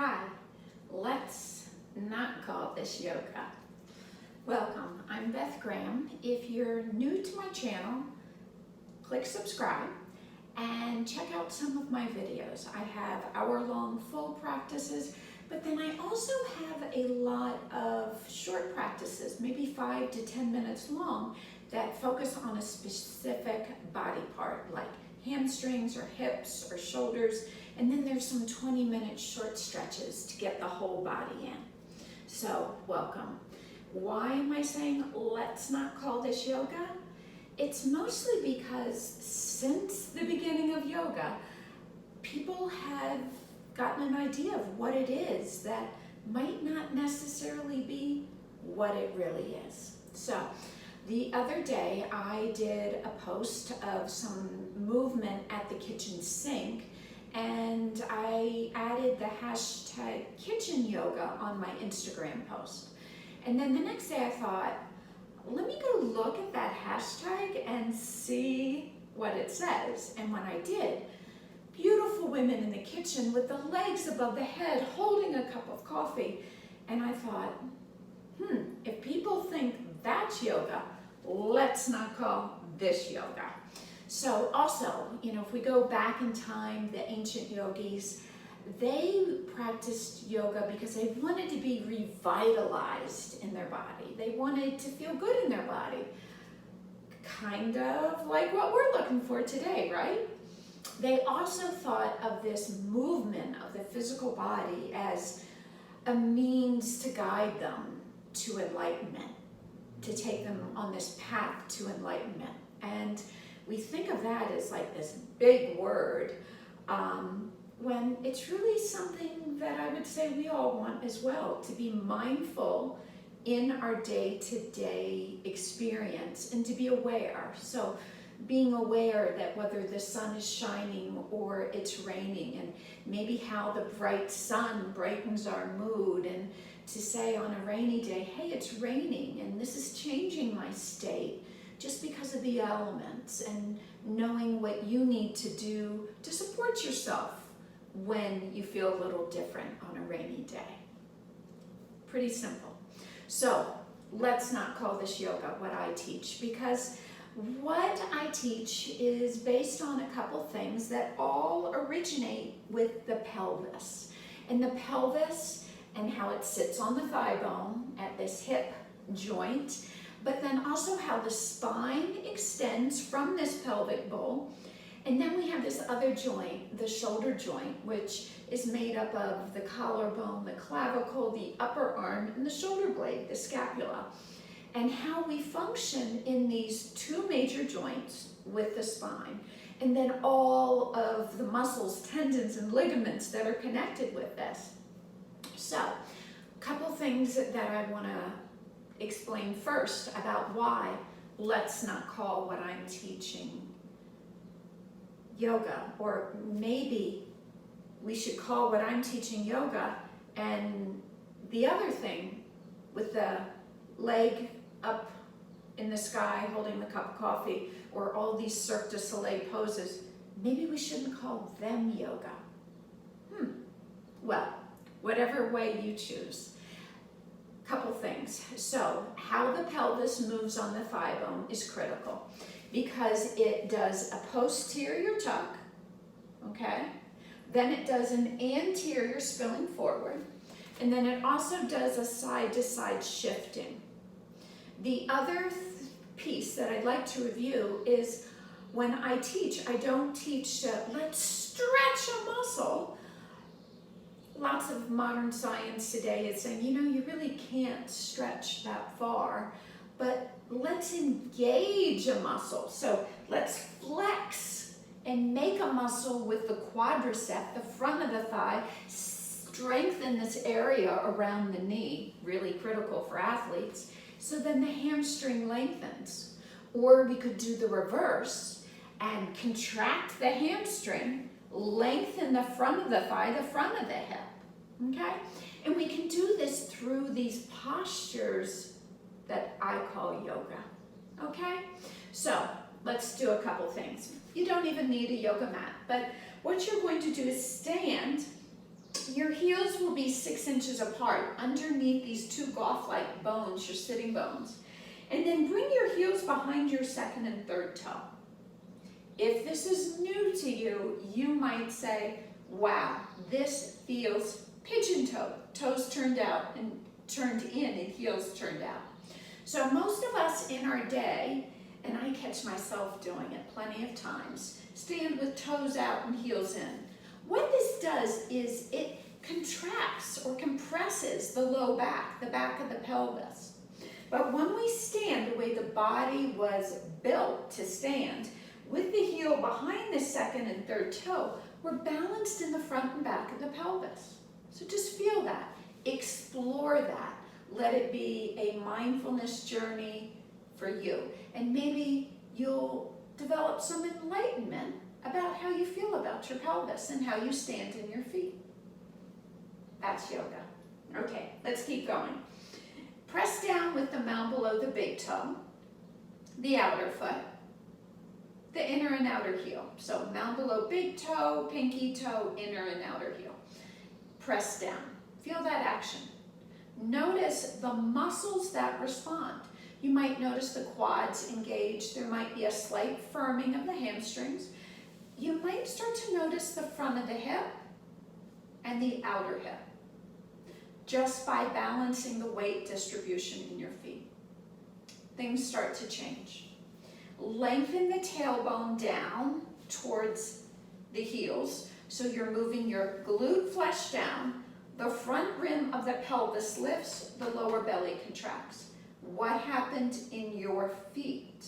Hi, let's not call this yoga. Welcome, I'm Beth Graham. If you're new to my channel, click subscribe and check out some of my videos. I have hour-long full practices, but then I also have a lot of short practices, maybe 5 to 10 minutes long, that focus on a specific body part, like hamstrings or hips or shoulders, and then there's some 20-minute short stretches to get the whole body in. So, welcome. Why am I saying let's not call this yoga? It's mostly because since the beginning of yoga, people have gotten an idea of what it is that might not necessarily be what it really is. So, the other day I did a post of some movement at the kitchen sink, and I added the hashtag kitchen yoga on my Instagram post. And then the next day I thought, let me go look at that hashtag and see what it says. And when I did, beautiful women in the kitchen with the legs above the head holding a cup of coffee. And I thought, if people think that's yoga, let's not call this yoga. So also, if we go back in time, the ancient yogis, they practiced yoga because they wanted to be revitalized in their body. They wanted to feel good in their body. Kind of like what we're looking for today, right? They also thought of this movement of the physical body as a means to guide them to enlightenment, to take them on this path to enlightenment. And we think of that as like this big word, when it's really something that I would say we all want as well, to be mindful in our day-to-day experience and to be aware. So being aware that whether the sun is shining or it's raining, and maybe how the bright sun brightens our mood, and to say on a rainy day, hey, it's raining and this is changing my state just because of the elements, and knowing what you need to do to support yourself when you feel a little different on a rainy day. Pretty simple. So let's not call this yoga what I teach, because what I teach is based on a couple things that all originate with the pelvis. And the pelvis and how it sits on the thigh bone at this hip joint, but then also how the spine extends from this pelvic bowl. And then we have this other joint, the shoulder joint, which is made up of the collarbone, the clavicle, the upper arm, and the shoulder blade, the scapula. And how we function in these two major joints with the spine. And then all of the muscles, tendons, and ligaments that are connected with this. So, a couple things that I want to explain first about why let's not call what I'm teaching yoga, or maybe we should call what I'm teaching yoga, and the other thing with the leg up in the sky holding the cup of coffee, or all these Cirque du Soleil poses, maybe we shouldn't call them yoga. Well, whatever way you choose. Couple things. So, how the pelvis moves on the thigh bone is critical, because it does a posterior tuck, okay? Then it does an anterior spilling forward, and then it also does a side-to-side shifting. The other piece that I'd like to review is when I teach, I don't teach let's stretch a muscle. Lots of modern science today is saying, you really can't stretch that far, but let's engage a muscle. So let's flex and make a muscle with the quadricep, the front of the thigh, strengthen this area around the knee, really critical for athletes. So then the hamstring lengthens. Or we could do the reverse and contract the hamstring, lengthen the front of the thigh, the front of the hip, okay? And we can do this through these postures that I call yoga, okay? So let's do a couple things. You don't even need a yoga mat, but what you're going to do is stand your heel heels will be 6 inches apart underneath these two golf-like bones, your sitting bones. And then bring your heels behind your second and third toe. If this is new to you, you might say, wow, this feels pigeon-toed. Toes turned out and turned in and heels turned out. So most of us in our day, and I catch myself doing it plenty of times, stand with toes out and heels in. What this does is it contracts or compresses the low back, the back of the pelvis. But when we stand the way the body was built to stand, with the heel behind the second and third toe, we're balanced in the front and back of the pelvis. So just feel that, explore that. Let it be a mindfulness journey for you. And maybe you'll develop some enlightenment about how you feel about your pelvis and how you stand in your feet. That's yoga. Okay, let's keep going. Press down with the mound below the big toe, the outer foot, the inner and outer heel. So mound below big toe, pinky toe, inner and outer heel. Press down. Feel that action. Notice the muscles that respond. You might notice the quads engaged. There might be a slight firming of the hamstrings. You might start to notice the front of the hip and the outer hip, just by balancing the weight distribution in your feet. Things start to change. Lengthen the tailbone down towards the heels, so you're moving your glute flesh down. The front rim of the pelvis lifts, the lower belly contracts. What happened in your feet?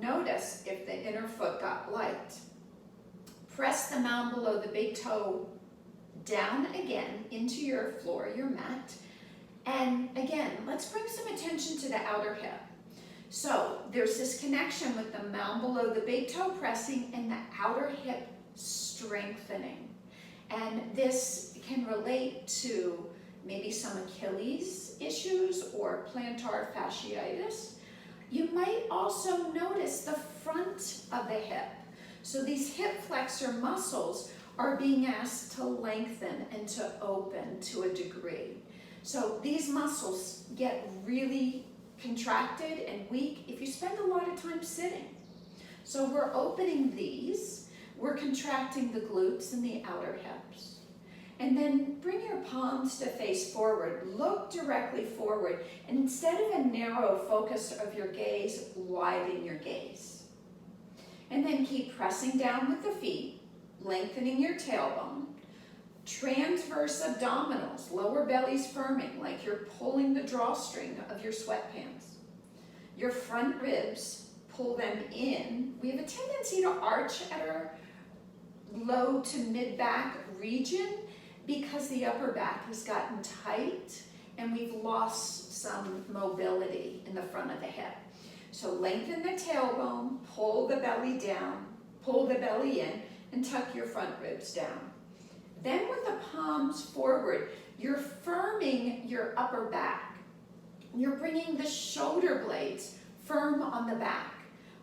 Notice if the inner foot got light. Press the mound below the big toe down again into your floor, your mat. And again, let's bring some attention to the outer hip. So there's this connection with the mound below the big toe pressing and the outer hip strengthening. And this can relate to maybe some Achilles issues or plantar fasciitis. You might also notice the front of the hip. So these hip flexor muscles are being asked to lengthen and to open to a degree. So these muscles get really contracted and weak if you spend a lot of time sitting. So we're opening these, we're contracting the glutes and the outer hips. And then bring your palms to face forward, look directly forward, and instead of a narrow focus of your gaze, widen your gaze. And then keep pressing down with the feet, lengthening your tailbone, transverse abdominals, lower belly's firming, like you're pulling the drawstring of your sweatpants. Your front ribs, pull them in. We have a tendency to arch at our low to mid-back region because the upper back has gotten tight and we've lost some mobility in the front of the hip. So lengthen the tailbone, pull the belly down, pull the belly in, and tuck your front ribs down. Then with the palms forward, you're firming your upper back. You're bringing the shoulder blades firm on the back,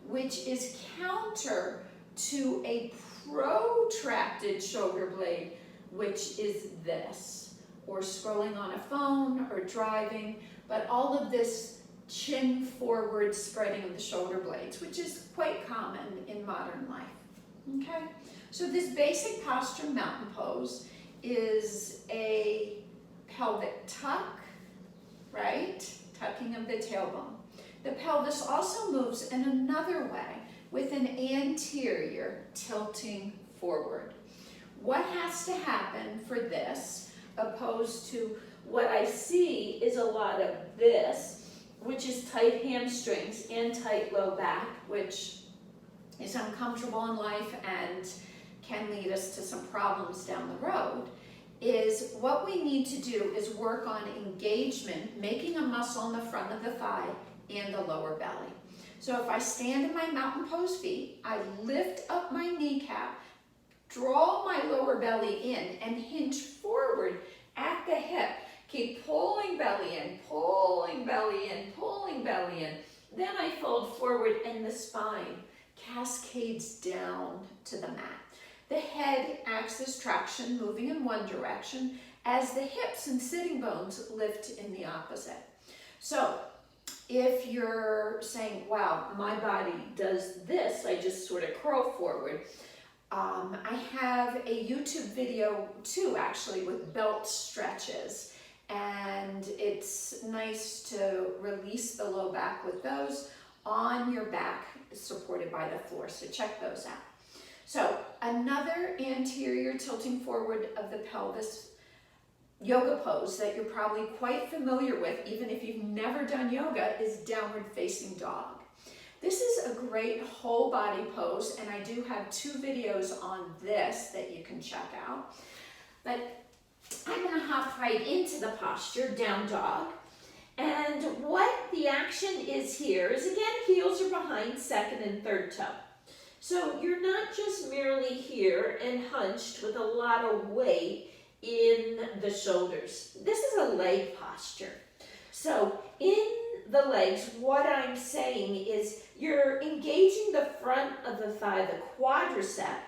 which is counter to a protracted shoulder blade, which is this, or scrolling on a phone or driving, but all of this chin forward spreading of the shoulder blades, which is quite common in modern life, okay? So this basic posture mountain pose is a pelvic tuck, right? Tucking of the tailbone. The pelvis also moves in another way with an anterior tilting forward. What has to happen for this, opposed to what I see is a lot of this, which is tight hamstrings and tight low back, which is uncomfortable in life and can lead us to some problems down the road, is what we need to do is work on engagement, making a muscle in the front of the thigh and the lower belly. So if I stand in my mountain pose feet, I lift up my kneecap, draw my lower belly in, and hinge forward at the hip. Keep pulling belly in, pulling belly in, pulling belly in. Then I fold forward and the spine cascades down to the mat. The head acts as traction, moving in one direction, as the hips and sitting bones lift in the opposite. So if you're saying, wow, my body does this, I just sort of curl forward, I have a YouTube video too, actually, with belt stretches. And it's nice to release the low back with those on your back, supported by the floor. So check those out. So another anterior tilting forward of the pelvis yoga pose that you're probably quite familiar with, even if you've never done yoga, is downward facing dog. This is a great whole body pose, and I do have 2 videos on this that you can check out. But I'm going to hop right into the posture, down dog. And what the action is here is, again, heels are behind second and third toe. So you're not just merely here and hunched with a lot of weight in the shoulders. This is a leg posture. So in the legs, what I'm saying is you're engaging the front of the thigh, the quadricep,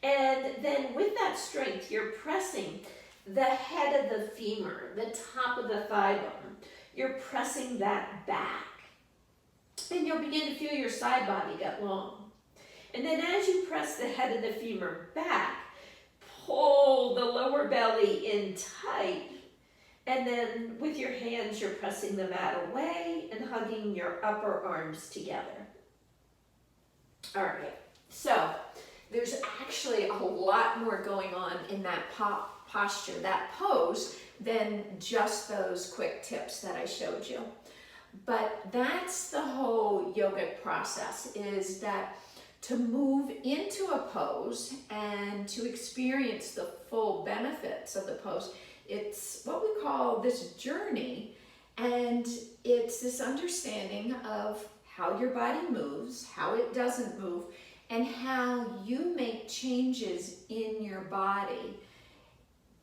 and then with that strength, you're pressing the head of the femur, the top of the thigh bone. You're pressing that back. And you'll begin to feel your side body get long. And then as you press the head of the femur back, pull the lower belly in tight. And then with your hands, you're pressing the mat away and hugging your upper arms together. All right, so there's actually a lot more going on in that posture, that pose, than just those quick tips that I showed you. But that's the whole yogic process, is that to move into a pose and to experience the full benefits of the pose, it's what we call this journey, and it's this understanding of how your body moves, how it doesn't move, and how you make changes in your body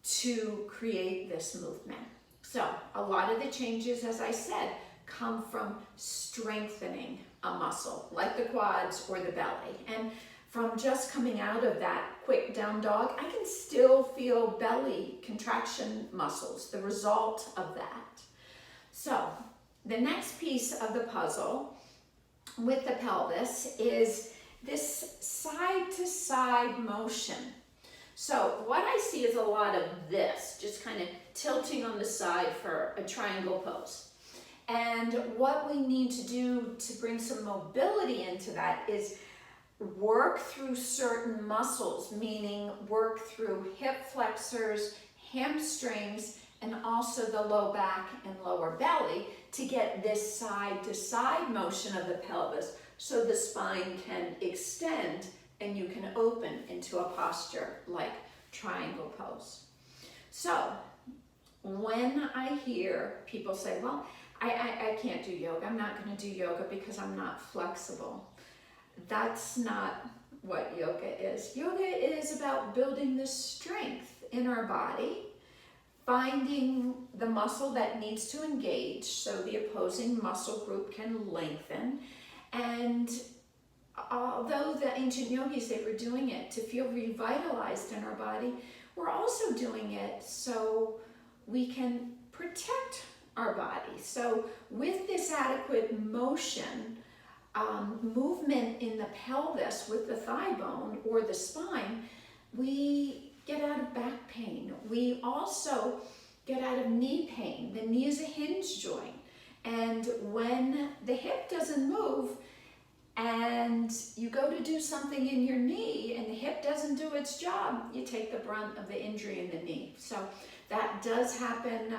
to create this movement. So a lot of the changes, as I said, come from strengthening a muscle, like the quads or the belly. And from just coming out of that quick down dog, I can still feel belly contraction muscles, the result of that. So the next piece of the puzzle with the pelvis is this side to side motion. So what I see is a lot of this, just kind of tilting on the side for a triangle pose. And what we need to do to bring some mobility into that is work through certain muscles, meaning work through hip flexors, hamstrings, and also the low back and lower belly to get this side to side motion of the pelvis so the spine can extend and you can open into a posture like triangle pose. So when I hear people say, well, I can't do yoga, I'm not going to do yoga because I'm not flexible. That's not what yoga is. Yoga is about building the strength in our body, finding the muscle that needs to engage so the opposing muscle group can lengthen. And although the ancient yogis, they were doing it to feel revitalized in our body, we're also doing it so we can protect our body. So with this adequate motion, movement in the pelvis with the thigh bone or the spine, we get out of back pain. We also get out of knee pain. The knee is a hinge joint. And when the hip doesn't move and you go to do something in your knee and the hip doesn't do its job, you take the brunt of the injury in the knee. So that does happen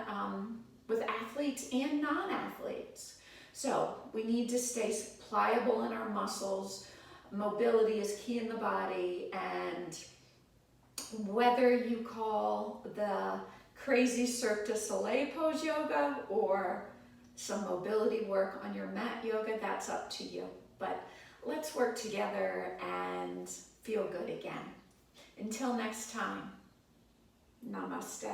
with athletes and non-athletes. So we need to stay pliable in our muscles. Mobility is key in the body, and whether you call the crazy Cirque du Soleil pose yoga or some mobility work on your mat yoga, that's up to you. But let's work together and feel good again. Until next time, namaste.